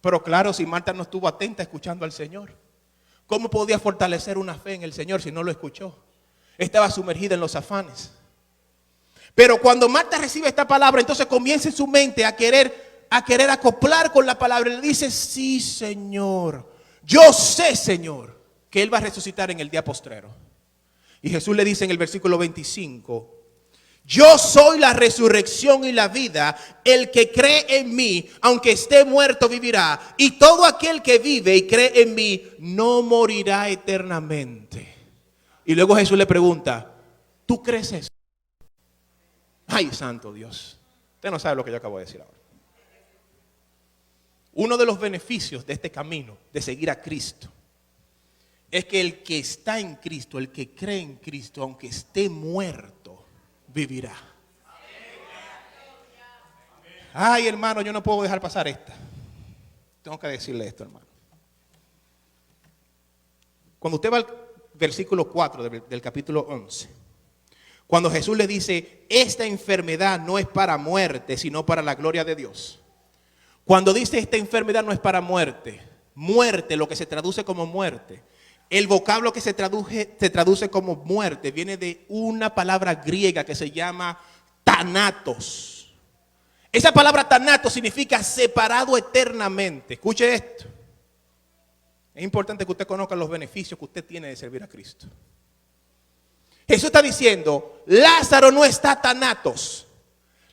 Pero claro, si Marta no estuvo atenta escuchando al Señor, ¿cómo podía fortalecer una fe en el Señor si no lo escuchó? Estaba sumergida en los afanes. Pero cuando Marta recibe esta palabra, entonces comienza en su mente a querer acoplar con la palabra. Y le dice, sí, Señor, yo sé, Señor, que Él va a resucitar en el día postrero. Y Jesús le dice en el versículo 25, yo soy la resurrección y la vida, el que cree en mí, aunque esté muerto, vivirá. Y todo aquel que vive y cree en mí, no morirá eternamente. Y luego Jesús le pregunta, ¿tú crees eso? Ay, santo Dios. Usted no sabe lo que yo acabo de decir ahora. Uno de los beneficios de este camino, de seguir a Cristo, es que el que está en Cristo, el que cree en Cristo, aunque esté muerto, vivirá. Ay, hermano, yo no puedo dejar pasar esta. Tengo que decirle esto, hermano. Cuando usted va al versículo 4 del capítulo 11, cuando Jesús le dice, esta enfermedad no es para muerte, sino para la gloria de Dios. Cuando dice esta enfermedad no es para muerte, muerte, lo que se traduce como muerte, el vocablo que se traduce como muerte viene de una palabra griega que se llama thanatos. Esa palabra thanatos significa separado eternamente. Escuche esto. Es importante que usted conozca los beneficios que usted tiene de servir a Cristo. Jesús está diciendo, Lázaro no está thanatos.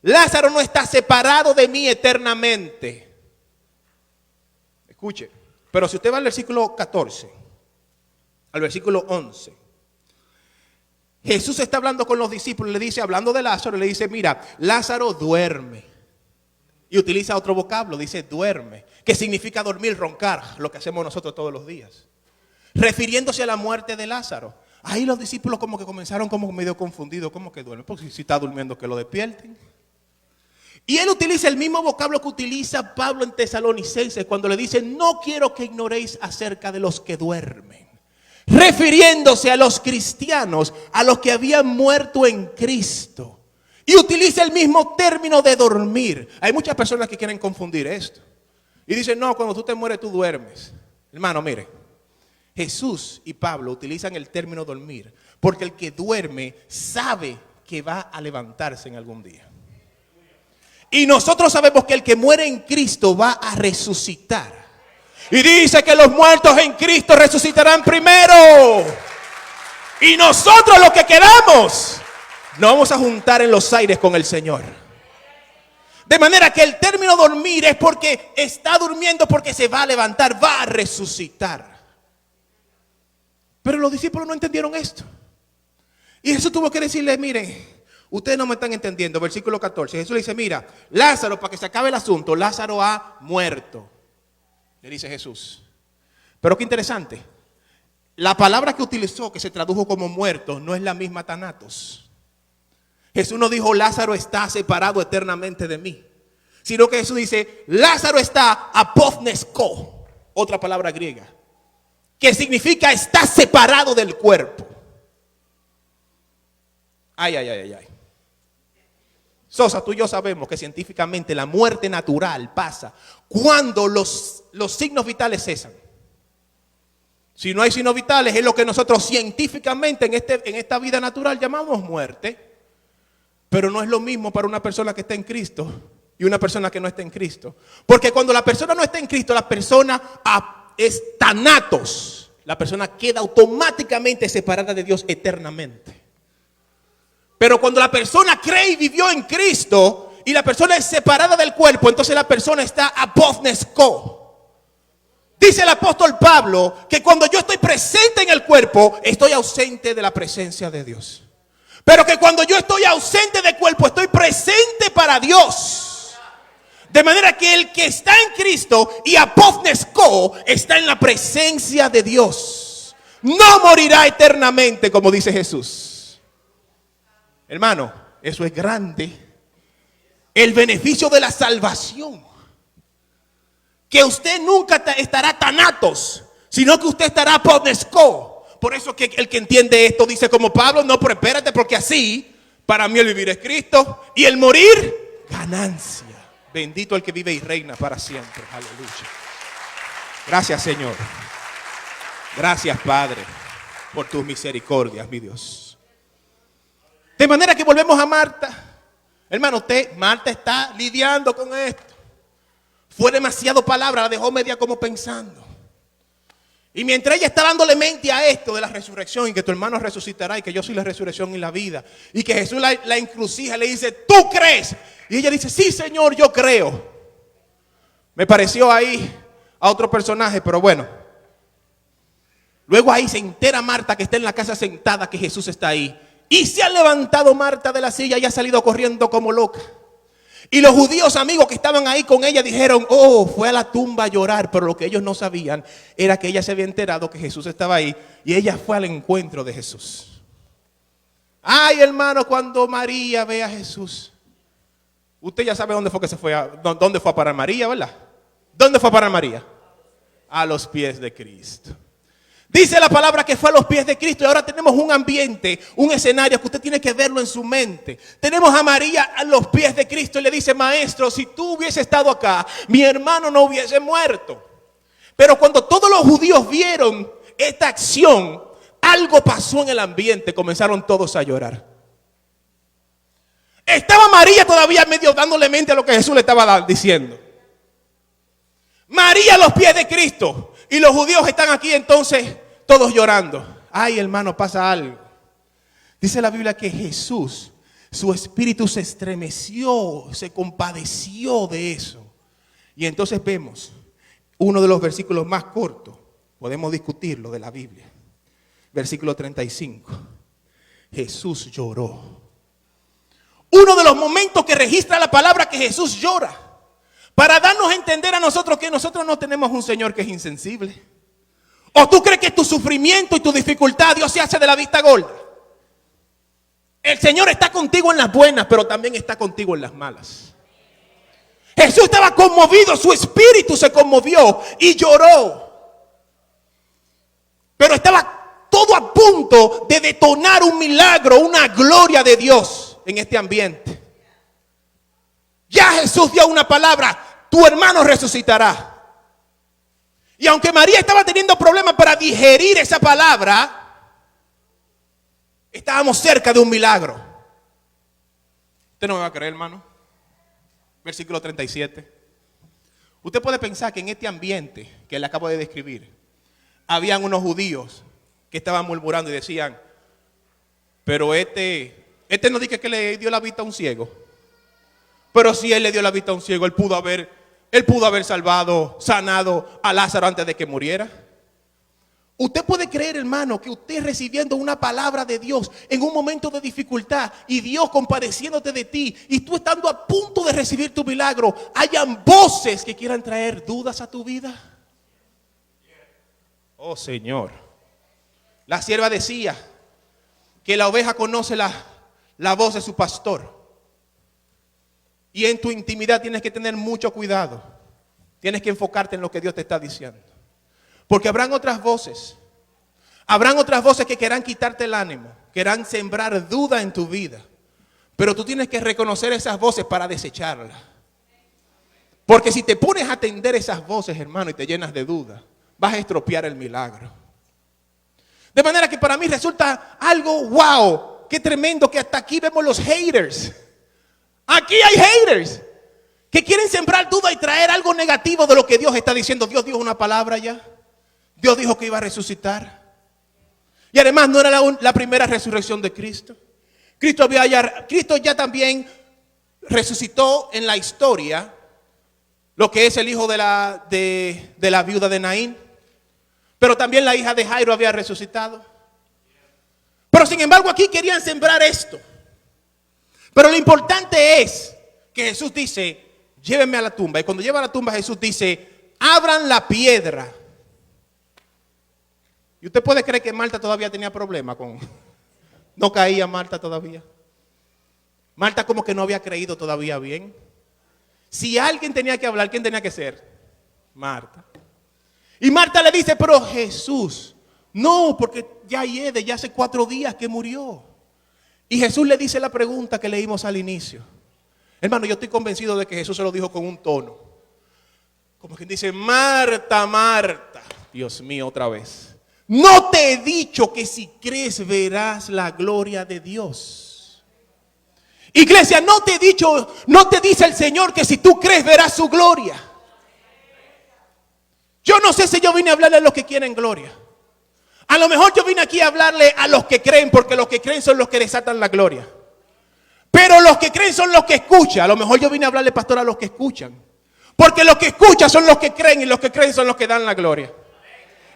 Lázaro no está separado de mí eternamente. Escuche, pero si usted va al versículo 14, al versículo 11, Jesús está hablando con los discípulos, le dice, hablando de Lázaro, le dice, mira, Lázaro duerme. Y utiliza otro vocablo, dice duerme, que significa dormir, roncar, lo que hacemos nosotros todos los días. Refiriéndose a la muerte de Lázaro. Ahí los discípulos como que comenzaron como medio confundidos, como que duerme, porque si está durmiendo que lo despierten. Y él utiliza el mismo vocablo que utiliza Pablo en Tesalonicenses cuando le dice: no quiero que ignoréis acerca de los que duermen, refiriéndose a los cristianos, a los que habían muerto en Cristo. Y utiliza el mismo término de dormir. Hay muchas personas que quieren confundir esto y dicen: no, cuando tú te mueres tú duermes. Hermano, mire, Jesús y Pablo utilizan el término dormir porque el que duerme sabe que va a levantarse en algún día. Y nosotros sabemos que el que muere en Cristo va a resucitar. Y dice que los muertos en Cristo resucitarán primero. Y nosotros los que quedamos nos vamos a juntar en los aires con el Señor. De manera que el término dormir es porque está durmiendo, porque se va a levantar, va a resucitar. Pero los discípulos no entendieron esto. Y Jesús tuvo que decirle: miren, ustedes no me están entendiendo. Versículo 14. Jesús le dice: mira, Lázaro, para que se acabe el asunto, Lázaro ha muerto. Le dice Jesús. Pero qué interesante. La palabra que utilizó, que se tradujo como muerto, no es la misma thanatos. Jesús no dijo: Lázaro está separado eternamente de mí. Sino que Jesús dice: Lázaro está apofnesko. Otra palabra griega. Que significa está separado del cuerpo. Ay, ay, ay, ay. Sosa, tú y yo sabemos que científicamente la muerte natural pasa cuando los signos vitales cesan. Si no hay signos vitales, es lo que nosotros científicamente en esta vida natural llamamos muerte. Pero no es lo mismo para una persona que está en Cristo y una persona que no está en Cristo. Porque cuando la persona no está en Cristo, la persona es thanatos. La persona queda automáticamente separada de Dios eternamente. Pero cuando la persona cree y vivió en Cristo y la persona es separada del cuerpo, entonces la persona está apofnesko. Dice el apóstol Pablo que cuando yo estoy presente en el cuerpo, estoy ausente de la presencia de Dios. Pero que cuando yo estoy ausente del cuerpo, estoy presente para Dios. De manera que el que está en Cristo y apofnesko está en la presencia de Dios. No morirá eternamente, como dice Jesús. Hermano, eso es grande. El beneficio de la salvación. Que usted nunca estará thanatos, sino que usted estará apofnesko. Por eso que el que entiende esto dice como Pablo: no, pero espérate, porque así para mí el vivir es Cristo y el morir ganancia. Bendito el que vive y reina para siempre. Aleluya. Gracias, Señor. Gracias, Padre, por tus misericordias, mi Dios. De manera que volvemos a Marta. Hermano, Marta está lidiando con esto. Fue demasiado palabra, la dejó media como pensando. Y mientras ella está dándole mente a esto de la resurrección y que tu hermano resucitará y que yo soy la resurrección y la vida, y que Jesús la encrucija, le dice: ¿tú crees? Y ella dice: sí, Señor, yo creo. Me pareció ahí a otro personaje, pero bueno. Luego ahí se entera Marta, que está en la casa sentada, que Jesús está ahí. Y se ha levantado Marta de la silla y ha salido corriendo como loca. Y los judíos amigos que estaban ahí con ella dijeron: oh, fue a la tumba a llorar. Pero lo que ellos no sabían era que ella se había enterado que Jesús estaba ahí. Y ella fue al encuentro de Jesús. Ay, hermano, cuando María ve a Jesús. Usted ya sabe dónde fue que se fue dónde fue a parar María, ¿verdad? ¿Dónde fue a parar María? A los pies de Cristo. Dice la palabra que fue a los pies de Cristo. Y ahora tenemos un ambiente, un escenario que usted tiene que verlo en su mente. Tenemos a María a los pies de Cristo y le dice: maestro, si tú hubiese estado acá, mi hermano no hubiese muerto. Pero cuando todos los judíos vieron esta acción, algo pasó en el ambiente. Comenzaron todos a llorar. Estaba María todavía medio dándole mente a lo que Jesús le estaba diciendo. María a los pies de Cristo. Y los judíos están aquí entonces todos llorando. Ay, hermano, pasa algo. Dice la Biblia que Jesús, su espíritu se estremeció, se compadeció de eso. Y entonces vemos uno de los versículos más cortos. Podemos discutirlo de la Biblia. Versículo 35. Jesús lloró. Uno de los momentos que registra la palabra que Jesús llora. Para darnos a entender a nosotros que nosotros no tenemos un Señor que es insensible. ¿O tú crees que tu sufrimiento y tu dificultad Dios se hace de la vista gorda? El Señor está contigo en las buenas, pero también está contigo en las malas. Jesús estaba conmovido, su espíritu se conmovió y lloró. Pero estaba todo a punto de detonar un milagro, una gloria de Dios en este ambiente. Ya Jesús dio una palabra: tu hermano resucitará. Y aunque María estaba teniendo problemas para digerir esa palabra, estábamos cerca de un milagro. Usted no me va a creer, hermano. Versículo 37. Usted puede pensar que en este ambiente que le acabo de describir, habían unos judíos que estaban murmurando y decían: pero este no dice que le dio la vista a un ciego. Pero si él le dio la vista a un ciego, él pudo haber salvado, sanado a Lázaro antes de que muriera. Usted puede creer, hermano, que usted recibiendo una palabra de Dios en un momento de dificultad y Dios compadeciéndote de ti y tú estando a punto de recibir tu milagro, hayan voces que quieran traer dudas a tu vida. Oh, Señor. La sierva decía que la oveja conoce la voz de su pastor. Y en tu intimidad tienes que tener mucho cuidado. Tienes que enfocarte en lo que Dios te está diciendo. Porque habrán otras voces. Habrán otras voces que querrán quitarte el ánimo. Querrán sembrar duda en tu vida. Pero tú tienes que reconocer esas voces para desecharlas. Porque si te pones a atender esas voces, hermano, y te llenas de duda, vas a estropear el milagro. De manera que para mí resulta algo wow. Qué tremendo que hasta aquí vemos los haters. Aquí hay haters que quieren sembrar duda y traer algo negativo de lo que Dios está diciendo. Dios dijo una palabra ya. Dios dijo que iba a resucitar. Y además no era la primera resurrección de Cristo. Cristo ya también resucitó en la historia lo que es el hijo de la viuda de Naín. Pero también la hija de Jairo había resucitado. Pero sin embargo aquí querían sembrar esto. Pero lo importante es que Jesús dice: llévenme a la tumba. Y cuando lleva a la tumba, Jesús dice: abran la piedra. Y usted puede creer que Marta todavía tenía problemas con... No caía Marta todavía. Marta como que no había creído todavía bien. Si alguien tenía que hablar, ¿quién tenía que ser? Marta. Y Marta le dice: pero Jesús, no, porque ya hace 4 días que murió. Y Jesús le dice la pregunta que leímos al inicio. Hermano, yo estoy convencido de que Jesús se lo dijo con un tono. Como quien dice: Marta, Marta. Dios mío, otra vez. No te he dicho que si crees verás la gloria de Dios. Iglesia, no te dice el Señor que si tú crees verás su gloria. Yo no sé si yo vine a hablarle a los que quieren gloria. A lo mejor yo vine aquí a hablarle a los que creen, porque los que creen son los que desatan la gloria. Pero los que creen son los que escuchan. A lo mejor yo vine a hablarle, pastor, a los que escuchan. Porque los que escuchan son los que creen y los que creen son los que dan la gloria.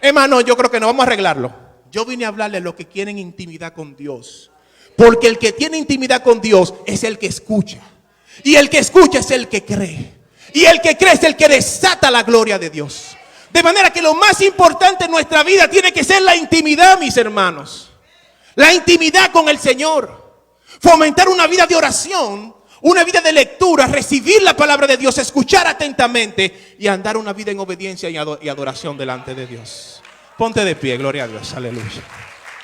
Hermano, yo creo que no, vamos a arreglarlo. Yo vine a hablarle a los que quieren intimidad con Dios. Porque el que tiene intimidad con Dios es el que escucha. Y el que escucha es el que cree. Y el que cree es el que desata la gloria de Dios. De manera que lo más importante en nuestra vida tiene que ser la intimidad, mis hermanos. La intimidad con el Señor. Fomentar una vida de oración, una vida de lectura, recibir la palabra de Dios, escuchar atentamente y andar una vida en obediencia y adoración delante de Dios. Ponte de pie, gloria a Dios, aleluya.